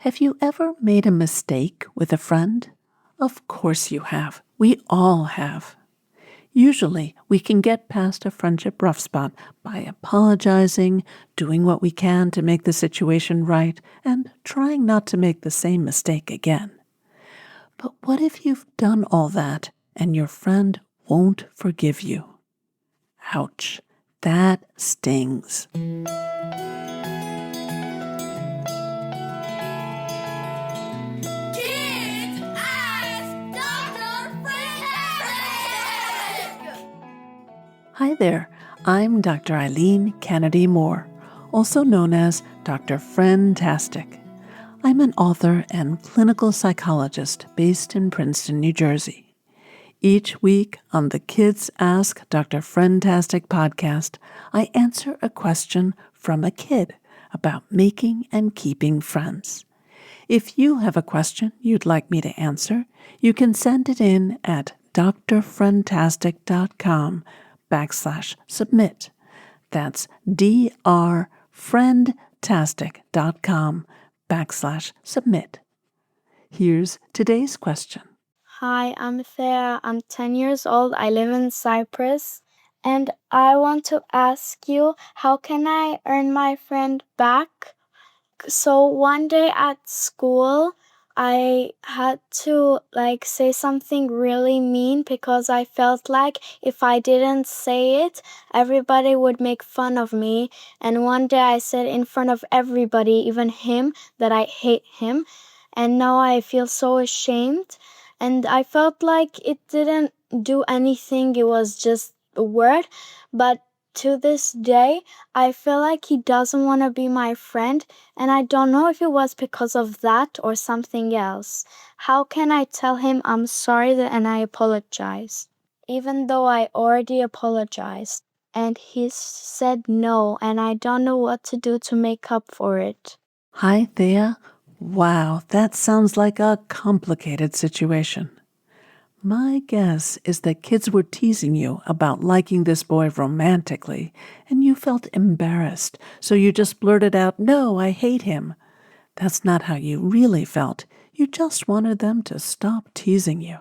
Have you ever made a mistake with a friend? Of course you have. We all have. Usually, we can get past a friendship rough spot by apologizing, doing what we can to make the situation right, and trying not to make the same mistake again. But what if you've done all that and your friend won't forgive you? Ouch, that stings. Hi there, I'm Dr. Eileen Kennedy Moore, also known as Dr. Friendtastic. I'm an author and clinical psychologist based in Princeton, New Jersey. Each week on the Kids Ask Dr. Friendtastic podcast, I answer a question from a kid about making and keeping friends. If you have a question you'd like me to answer, you can send it in at drfriendtastic.com/submit. That's drfriendtastic.com/submit. Here's today's question. Hi, I'm Thea. I'm 10 years old. I live in Cyprus. And I want to ask you, how can I earn my friend back? So one day at school, I had to say something really mean because I felt like if I didn't say it, everybody would make fun of me. And one day I said in front of everybody, even him, that I hate him. And now I feel so ashamed. And I felt like it didn't do anything. It was just a word. But to this day, I feel like he doesn't want to be my friend, and I don't know if it was because of that or something else. How can I tell him I'm sorry and I apologize? Even though I already apologized, and he said no, and I don't know what to do to make up for it. Hi, Thea. Wow, that sounds like a complicated situation. My guess is that kids were teasing you about liking this boy romantically, and you felt embarrassed, so you just blurted out, "No, I hate him." That's not how you really felt. You just wanted them to stop teasing you.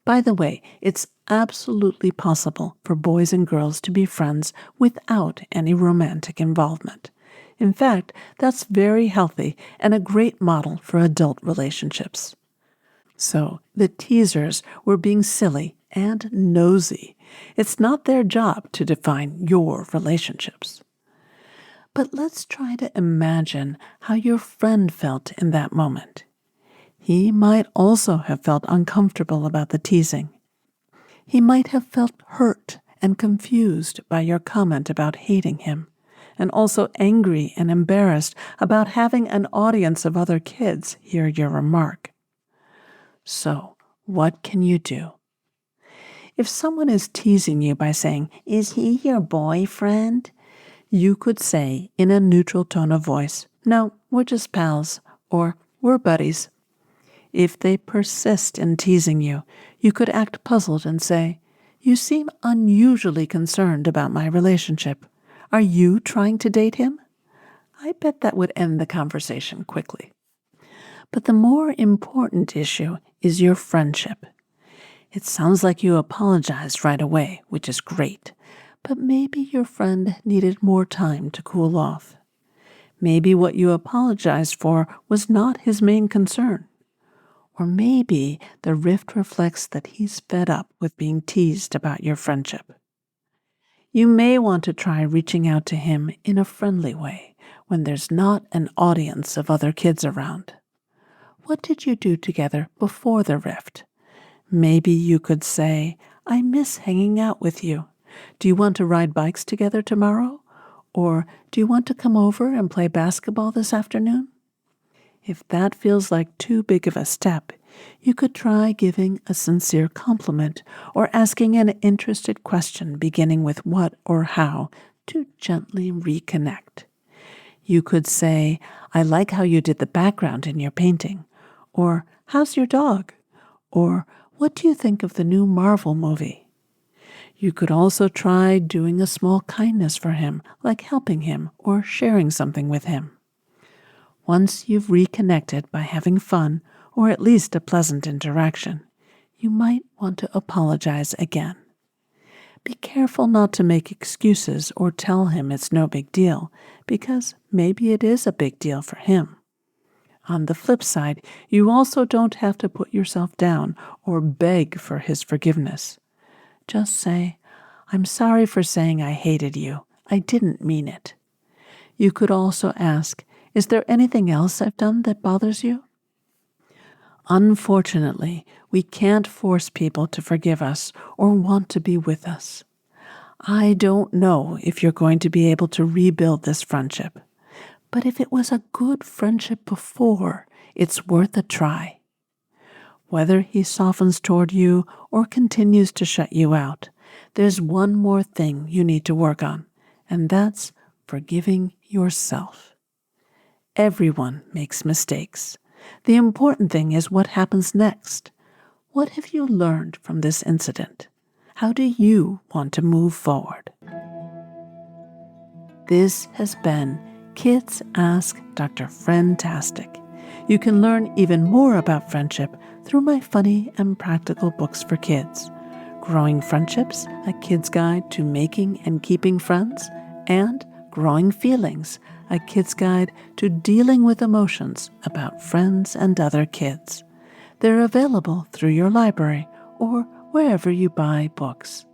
By the way, it's absolutely possible for boys and girls to be friends without any romantic involvement. In fact, that's very healthy and a great model for adult relationships. So the teasers were being silly and nosy. It's not their job to define your relationships. But let's try to imagine how your friend felt in that moment. He might also have felt uncomfortable about the teasing. He might have felt hurt and confused by your comment about hating him, and also angry and embarrassed about having an audience of other kids hear your remark. So, what can you do? If someone is teasing you by saying, "Is he your boyfriend?" you could say in a neutral tone of voice, "No, we're just pals," or "We're buddies." If they persist in teasing you, you could act puzzled and say, "You seem unusually concerned about my relationship. Are you trying to date him?" I bet that would end the conversation quickly. But the more important issue is your friendship. It sounds like you apologized right away, which is great, but maybe your friend needed more time to cool off. Maybe what you apologized for was not his main concern. Or maybe the rift reflects that he's fed up with being teased about your friendship. You may want to try reaching out to him in a friendly way when there's not an audience of other kids around. What did you do together before the rift? Maybe you could say, "I miss hanging out with you. Do you want to ride bikes together tomorrow? Or do you want to come over and play basketball this afternoon?" If that feels like too big of a step, you could try giving a sincere compliment or asking an interested question beginning with what or how to gently reconnect. You could say, "I like how you did the background in your painting," or "How's your dog?" or "What do you think of the new Marvel movie?" You could also try doing a small kindness for him, like helping him or sharing something with him. Once you've reconnected by having fun, or at least a pleasant interaction, you might want to apologize again. Be careful not to make excuses or tell him it's no big deal, because maybe it is a big deal for him. On the flip side, you also don't have to put yourself down or beg for his forgiveness. Just say, "I'm sorry for saying I hated you. I didn't mean it." You could also ask, "Is there anything else I've done that bothers you?" Unfortunately, we can't force people to forgive us or want to be with us. I don't know if you're going to be able to rebuild this friendship, but if it was a good friendship before, it's worth a try. Whether he softens toward you or continues to shut you out, there's one more thing you need to work on, and that's forgiving yourself. Everyone makes mistakes. The important thing is what happens next. What have you learned from this incident? How do you want to move forward? This has been Kids Ask Dr. Friendtastic. You can learn even more about friendship through my funny and practical books for kids, Growing Friendships, A Kid's Guide to Making and Keeping Friends, and Growing Feelings, A Kid's Guide to Dealing with Emotions about Friends and Other Kids. They're available through your library or wherever you buy books.